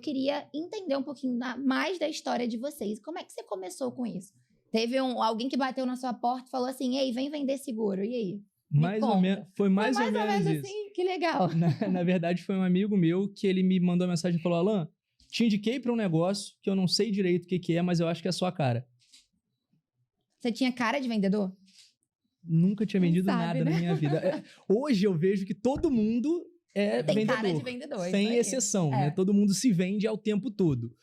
queria entender um pouquinho mais da história de vocês. Como é que você começou com isso? Teve alguém que bateu na sua porta e falou assim, ei, vem vender seguro, e aí? Foi mais ou menos isso. Assim, que legal. Na verdade, foi um amigo meu que ele me mandou uma mensagem e falou, Alan, te indiquei para um negócio que eu não sei direito o que é, mas eu acho que é a sua cara. Você tinha cara de vendedor? Nunca tinha vendido nada na minha vida. Hoje eu vejo que todo mundo é tem vendedor. Cara de vendedor. Sem exceção, né? Todo mundo se vende ao tempo todo.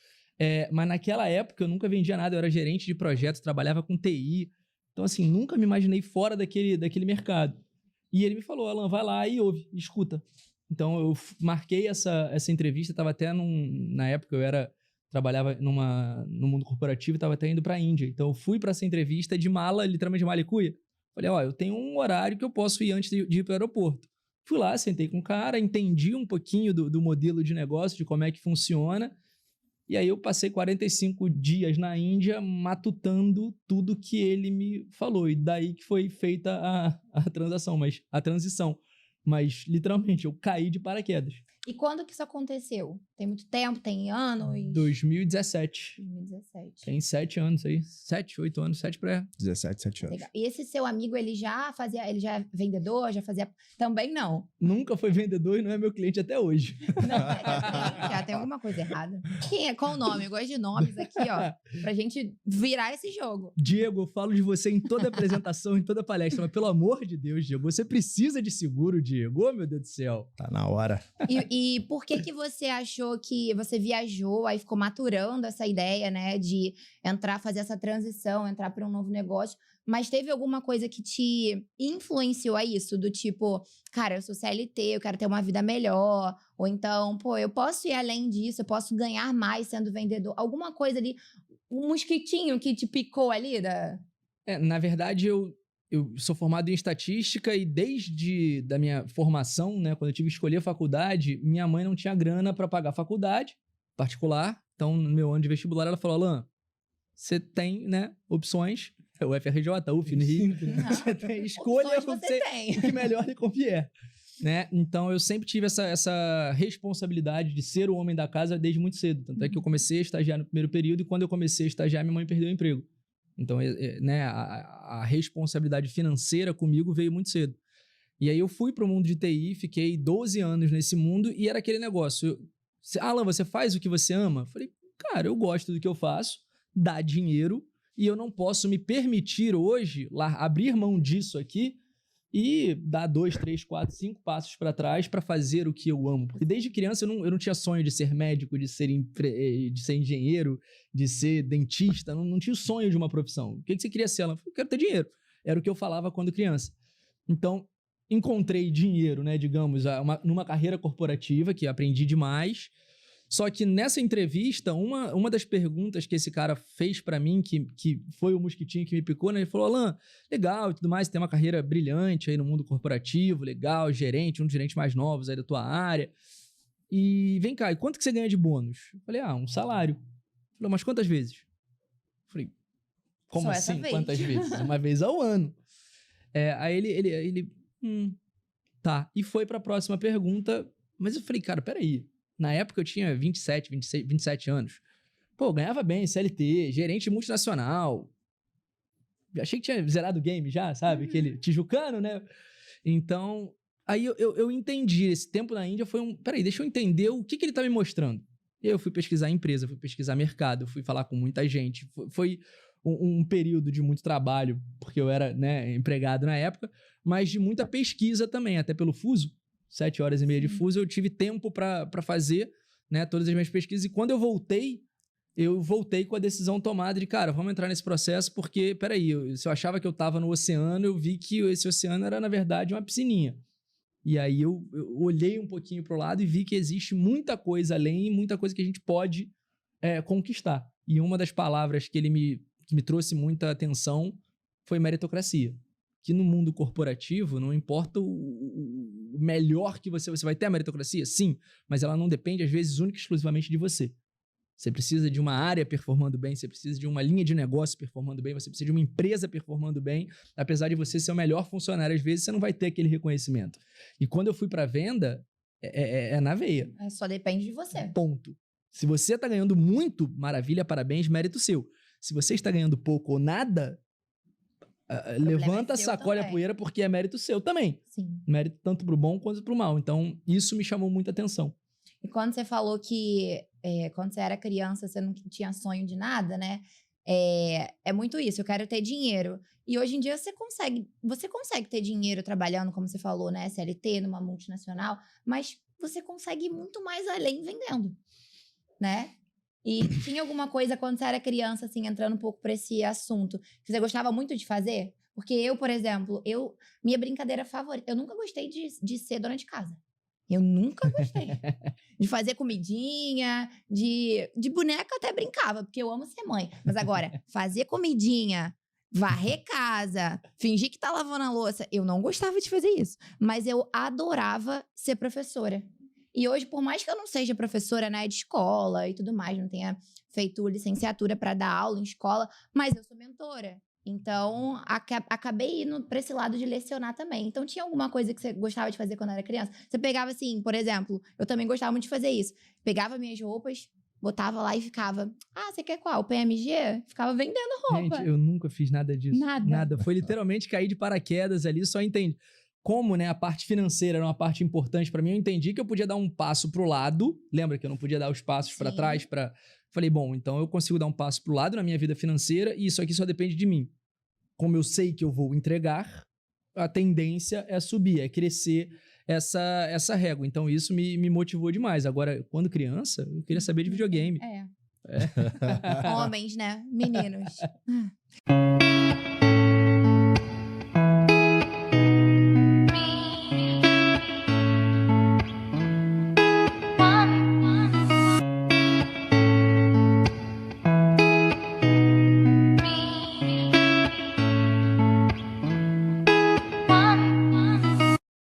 Mas naquela época eu nunca vendia nada, eu era gerente de projetos, trabalhava com TI. Então, assim, nunca me imaginei fora daquele mercado. E ele me falou, Alan, vai lá e ouve, escuta. Então, eu marquei essa entrevista, estava até na época trabalhava no mundo corporativo e estava até indo para a Índia. Então, eu fui para essa entrevista de mala, literalmente de mala e cuia. Falei, eu tenho um horário que eu posso ir antes de ir para o aeroporto. Fui lá, sentei com o cara, entendi um pouquinho do modelo de negócio, de como é que funciona. E aí eu passei 45 dias na Índia matutando tudo que ele me falou. E daí que foi feita a transição. Mas, literalmente, eu caí de paraquedas. E quando que isso aconteceu? Tem muito tempo? Tem anos? 2017. 2017. Tem 7 anos aí. 7, 8 anos, 7 para... 17, 7 anos. Legal. E esse seu amigo, ele já é vendedor? Já fazia... Também não? Nunca foi vendedor e não é meu cliente até hoje. Não, já tem alguma coisa errada. Quem é? Qual o nome? Eu gosto de nomes aqui, ó. Pra gente virar esse jogo. Diego, eu falo de você em toda apresentação, em toda palestra. Mas pelo amor de Deus, Diego, você precisa de seguro, Diego. Oh, meu Deus do céu. Tá na hora. E por que você achou que você viajou, aí ficou maturando essa ideia, né, de fazer essa transição, entrar para um novo negócio, mas teve alguma coisa que te influenciou a isso? Do tipo, cara, eu sou CLT, eu quero ter uma vida melhor, ou então, eu posso ir além disso, eu posso ganhar mais sendo vendedor. Alguma coisa ali, um mosquitinho que te picou ali? Na verdade, eu sou formado em estatística e desde da minha formação, né, quando eu tive que escolher a faculdade, minha mãe não tinha grana para pagar a faculdade particular. Então, no meu ano de vestibular, ela falou, Alan, você tem, né, opções, o FRJ, UF, Unirio, você tem escolha o que melhor lhe convier. Né? Então, eu sempre tive essa responsabilidade de ser o homem da casa desde muito cedo. Tanto é que eu comecei a estagiar no primeiro período e quando eu comecei a estagiar, minha mãe perdeu o emprego. Então, né, a responsabilidade financeira comigo veio muito cedo. E aí eu fui para o mundo de TI, fiquei 12 anos nesse mundo e era aquele negócio. Alan, você faz o que você ama? Eu falei, cara, eu gosto do que eu faço, dá dinheiro e eu não posso me permitir hoje abrir mão disso aqui e dar 2, 3, 4, 5 passos para trás para fazer o que eu amo. Porque desde criança eu não tinha sonho de ser médico, de ser engenheiro, de ser dentista, não tinha o sonho de uma profissão. O que você queria ser? Ela falou, eu quero ter dinheiro. Era o que eu falava quando criança. Então, encontrei dinheiro, né, digamos, numa carreira corporativa, que aprendi demais. Só que nessa entrevista, uma das perguntas que esse cara fez pra mim, que foi o mosquitinho que me picou, né? Ele falou, Alan, legal e tudo mais, tem uma carreira brilhante aí no mundo corporativo, legal, gerente, um dos gerentes mais novos aí da tua área. E vem cá, e quanto que você ganha de bônus? Eu falei, um salário. Ele falou, mas quantas vezes? Eu falei, como só assim, quantas vezes? Uma vez ao ano. Aí ele tá. E foi pra próxima pergunta, mas eu falei, cara, peraí. Na época eu tinha 26, 27 anos. Pô, ganhava bem, CLT, gerente multinacional. Achei que tinha zerado o game já, sabe? Aquele tijucano, né? Então, aí eu entendi. Esse tempo na Índia foi peraí, deixa eu entender o que ele tá me mostrando. E aí eu fui pesquisar empresa, fui pesquisar mercado, fui falar com muita gente. Foi um período de muito trabalho, porque eu era, né, empregado na época, mas de muita pesquisa também, até pelo fuso. 7 horas e meia de fuso, eu tive tempo para fazer, né, todas as minhas pesquisas. E quando eu voltei com a decisão tomada de, cara, vamos entrar nesse processo, porque, peraí, se eu achava que eu estava no oceano, eu vi que esse oceano era, na verdade, uma piscininha. E aí eu olhei um pouquinho para o lado e vi que existe muita coisa além e muita coisa que a gente pode conquistar. E uma das palavras que me trouxe muita atenção foi meritocracia. Que no mundo corporativo, não importa o melhor que você vai ter a meritocracia, sim, mas ela não depende, às vezes, única e exclusivamente de você. Você precisa de uma área performando bem, você precisa de uma linha de negócio performando bem, você precisa de uma empresa performando bem. Apesar de você ser o melhor funcionário, às vezes você não vai ter aquele reconhecimento. E quando eu fui para venda, é na veia. Só depende de você. Ponto. Se você tá ganhando muito, maravilha, parabéns, mérito seu. Se você está ganhando pouco ou nada, levanta, sacode a poeira, porque é mérito seu também. Sim. Mérito tanto pro bom quanto pro mal. Então, isso me chamou muita atenção. E quando você falou que quando você era criança, você não tinha sonho de nada, né? É muito isso, eu quero ter dinheiro. E hoje em dia você consegue ter dinheiro trabalhando, como você falou, né? CLT, numa multinacional, mas você consegue ir muito mais além vendendo, né? E tinha alguma coisa quando você era criança, assim, entrando um pouco pra esse assunto, que você gostava muito de fazer? Porque eu, por exemplo, minha brincadeira favorita, eu nunca gostei de ser dona de casa. Eu nunca gostei. De fazer comidinha, de boneca até brincava, porque eu amo ser mãe. Mas agora, fazer comidinha, varrer casa, fingir que tá lavando a louça, eu não gostava de fazer isso. Mas eu adorava ser professora. E hoje, por mais que eu não seja professora, né, de escola e tudo mais, não tenha feito licenciatura para dar aula em escola, mas eu sou mentora. Então, acabei indo pra esse lado de lecionar também. Então, tinha alguma coisa que você gostava de fazer quando era criança? Você pegava assim, por exemplo, eu também gostava muito de fazer isso. Pegava minhas roupas, botava lá e ficava... Ah, você quer qual? PMG? Ficava vendendo roupa. Gente, eu nunca fiz nada disso. Nada. Foi literalmente cair de paraquedas ali, só entendi. Como, né, a parte financeira era uma parte importante pra mim, eu entendi que eu podia dar um passo pro lado. Lembra que eu não podia dar os passos pra trás? Falei, bom, então eu consigo dar um passo pro lado na minha vida financeira e isso aqui só depende de mim. Como eu sei que eu vou entregar, a tendência é subir, é crescer essa régua. Então isso me motivou demais. Agora, quando criança, eu queria saber de videogame. Homens, né? Meninos.